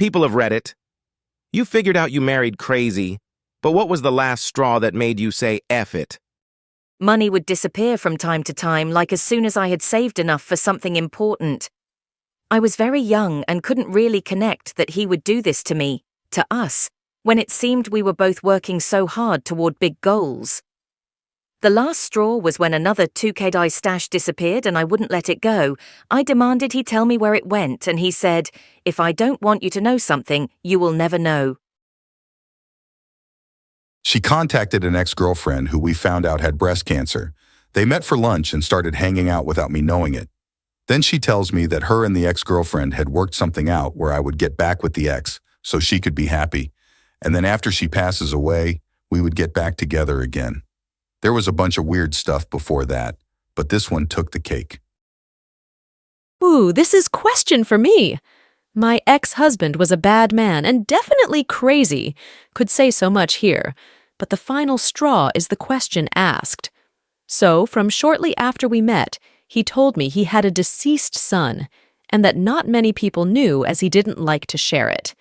People have read it. You figured out you married crazy, but what was the last straw that made you say F it? Money would disappear from time to time, like as soon as I had saved enough for something important. I was very young and couldn't really connect that he would do this to me, to us, when it seemed we were both working so hard toward big goals. The last straw was when another 2KDI stash disappeared and I wouldn't let it go. I demanded he tell me where it went, and he said, "If I don't want you to know something, you will never know." She contacted an ex-girlfriend who we found out had breast cancer. They met for lunch and started hanging out without me knowing it. Then she tells me that her and the ex-girlfriend had worked something out where I would get back with the ex so she could be happy. And then after she passes away, we would get back together again. There was a bunch of weird stuff before that, but this one took the cake. Ooh, this is question for me. My ex-husband was a bad man and definitely crazy. Could say so much here, but the final straw is the question asked. So, from shortly after we met, he told me he had a deceased son, and that not many people knew as he didn't like to share it.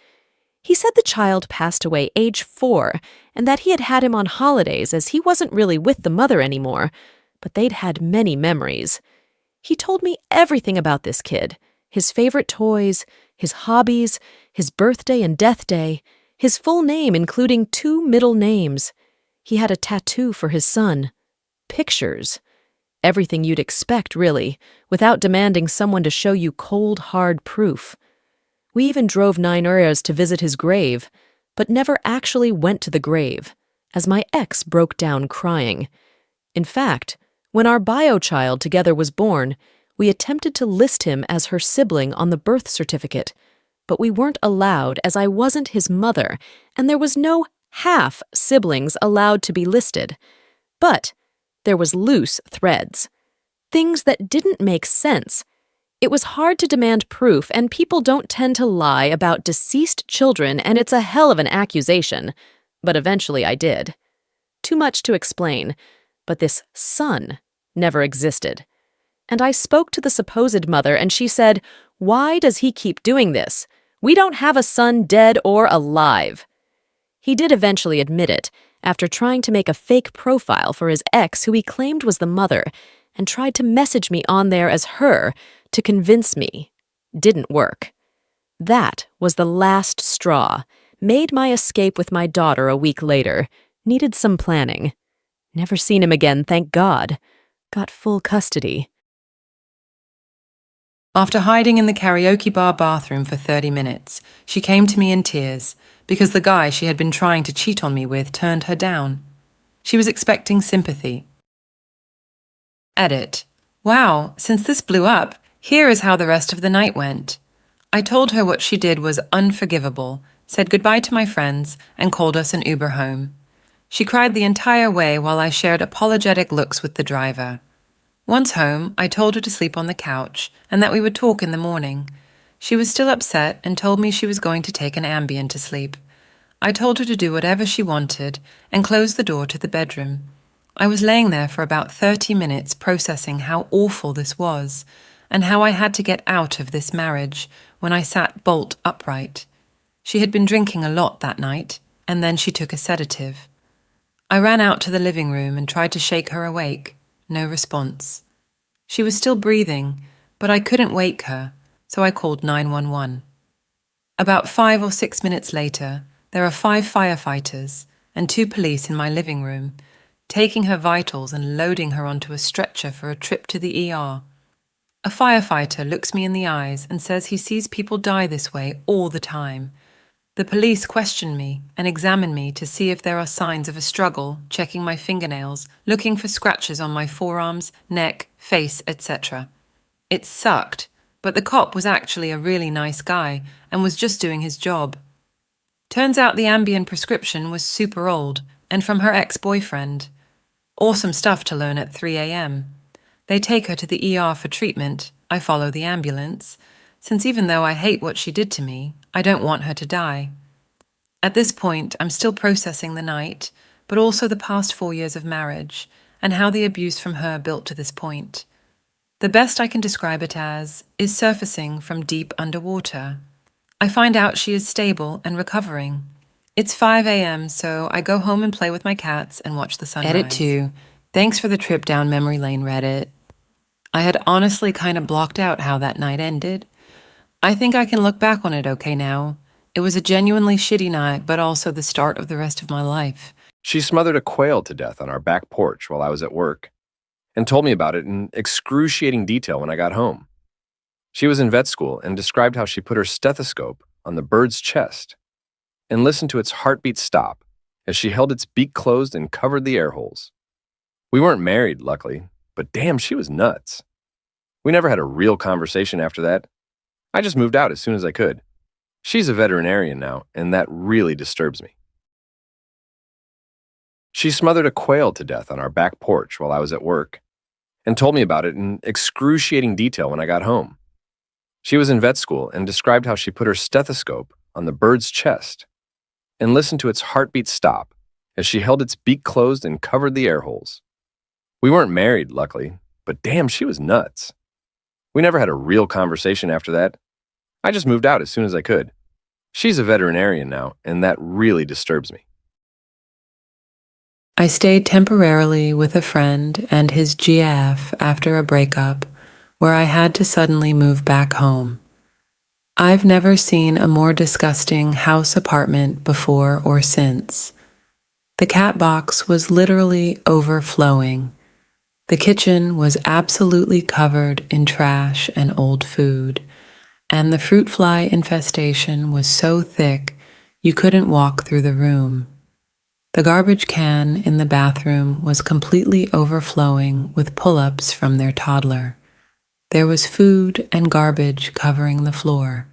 He said the child passed away age 4, and that he had had him on holidays as he wasn't really with the mother anymore, but they'd had many memories. He told me everything about this kid, his favorite toys, his hobbies, his birthday and death day, his full name including 2 middle names. He had a tattoo for his son. Pictures. Everything you'd expect, really, without demanding someone to show you cold, hard proof. We even drove 9 hours to visit his grave, but never actually went to the grave, as my ex broke down crying. In fact, when our bio child together was born, we attempted to list him as her sibling on the birth certificate, but we weren't allowed as I wasn't his mother, and there was no half siblings allowed to be listed. But there was loose threads. Things that didn't make sense. It was hard to demand proof, and people don't tend to lie about deceased children, and it's a hell of an accusation. But eventually I did. Too much to explain, but this son never existed. And I spoke to the supposed mother, and she said, "Why does he keep doing this? We don't have a son dead or alive." He did eventually admit it, after trying to make a fake profile for his ex who he claimed was the mother, and tried to message me on there as her to convince me. Didn't work. That was the last straw. Made my escape with my daughter a week later. Needed some planning. Never seen him again, thank God. Got full custody. After hiding in the karaoke bar bathroom for 30 minutes, she came to me in tears because the guy she had been trying to cheat on me with turned her down. She was expecting sympathy. Edit. Wow, since this blew up, here is how the rest of the night went. I told her what she did was unforgivable, said goodbye to my friends, and called us an Uber home. She cried the entire way while I shared apologetic looks with the driver. Once home, I told her to sleep on the couch and that we would talk in the morning. She was still upset and told me she was going to take an Ambien to sleep. I told her to do whatever she wanted and closed the door to the bedroom. I was laying there for about 30 minutes processing how awful this was and how I had to get out of this marriage when I sat bolt upright. She had been drinking a lot that night, and then she took a sedative. I ran out to the living room and tried to shake her awake. No response. She was still breathing, but I couldn't wake her, so I called 911. About 5 or 6 minutes later, there are 5 firefighters and 2 police in my living room, taking her vitals and loading her onto a stretcher for a trip to the ER. A firefighter looks me in the eyes and says he sees people die this way all the time. The police question me and examine me to see if there are signs of a struggle, checking my fingernails, looking for scratches on my forearms, neck, face, etc. It sucked, but the cop was actually a really nice guy and was just doing his job. Turns out the Ambien prescription was super old and from her ex-boyfriend. Awesome stuff to learn at 3 a.m. They take her to the ER for treatment. I follow the ambulance, since even though I hate what she did to me, I don't want her to die. At this point, I'm still processing the night, but also the past 4 years of marriage, and how the abuse from her built to this point. The best I can describe it as is surfacing from deep underwater. I find out she is stable and recovering. It's 5 a.m., so I go home and play with my cats and watch the sunrise. Edit 2. Thanks for the trip down memory lane, Reddit. I had honestly kind of blocked out how that night ended. I think I can look back on it okay now. It was a genuinely shitty night, but also the start of the rest of my life. She smothered a quail to death on our back porch while I was at work and told me about it in excruciating detail when I got home. She was in vet school and described how she put her stethoscope on the bird's chest and listened to its heartbeat stop as she held its beak closed and covered the air holes. We weren't married, luckily, but damn, she was nuts. We never had a real conversation after that. I just moved out as soon as I could. She's a veterinarian now, and that really disturbs me. She smothered a quail to death on our back porch while I was at work and told me about it in excruciating detail when I got home. She was in vet school and described how she put her stethoscope on the bird's chest and listened to its heartbeat stop as she held its beak closed and covered the air holes. We weren't married, luckily, but damn, she was nuts. We never had a real conversation after that. I just moved out as soon as I could. She's a veterinarian now, and that really disturbs me. I stayed temporarily with a friend and his GF after a breakup, where I had to suddenly move back home. I've never seen a more disgusting house apartment before or since. The cat box was literally overflowing. The kitchen was absolutely covered in trash and old food, and the fruit fly infestation was so thick you couldn't walk through the room. The garbage can in the bathroom was completely overflowing with pull-ups from their toddler. There was food and garbage covering the floor.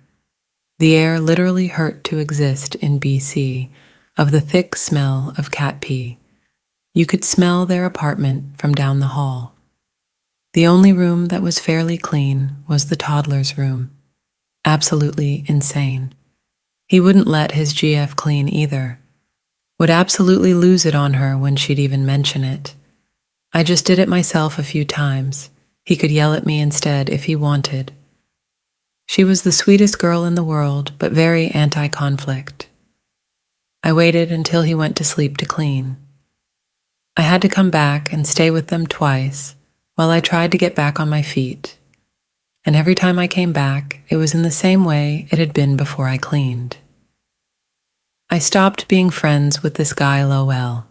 The air literally hurt to exist in BC of the thick smell of cat pee. You could smell their apartment from down the hall. The only room that was fairly clean was the toddler's room. Absolutely insane. He wouldn't let his GF clean either. Would absolutely lose it on her when she'd even mention it. I just did it myself a few times. He could yell at me instead if he wanted. She was the sweetest girl in the world, but very anti-conflict. I waited until he went to sleep to clean. I had to come back and stay with them twice while I tried to get back on my feet. And every time I came back, it was in the same way it had been before I cleaned. I stopped being friends with this guy LOL.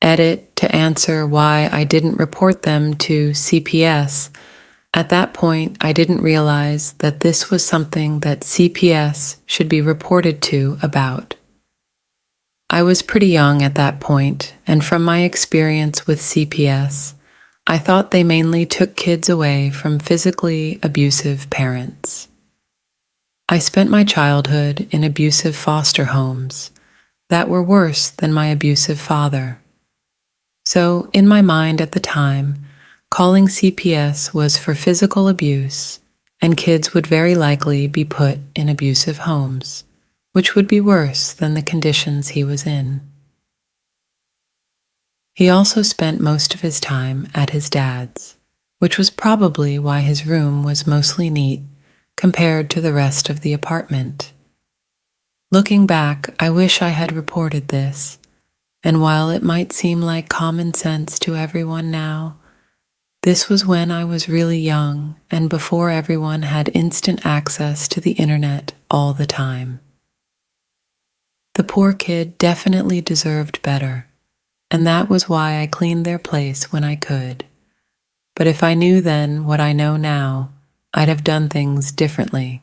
Edit to answer why I didn't report them to CPS. At that point, I didn't realize that this was something that CPS should be reported to about. I was pretty young at that point, and from my experience with CPS, I thought they mainly took kids away from physically abusive parents. I spent my childhood in abusive foster homes that were worse than my abusive father. So, in my mind at the time, calling CPS was for physical abuse, and kids would very likely be put in abusive homes, which would be worse than the conditions he was in. He also spent most of his time at his dad's, which was probably why his room was mostly neat compared to the rest of the apartment. Looking back, I wish I had reported this, and while it might seem like common sense to everyone now, this was when I was really young and before everyone had instant access to the internet all the time. The poor kid definitely deserved better, and that was why I cleaned their place when I could. But if I knew then what I know now, I'd have done things differently.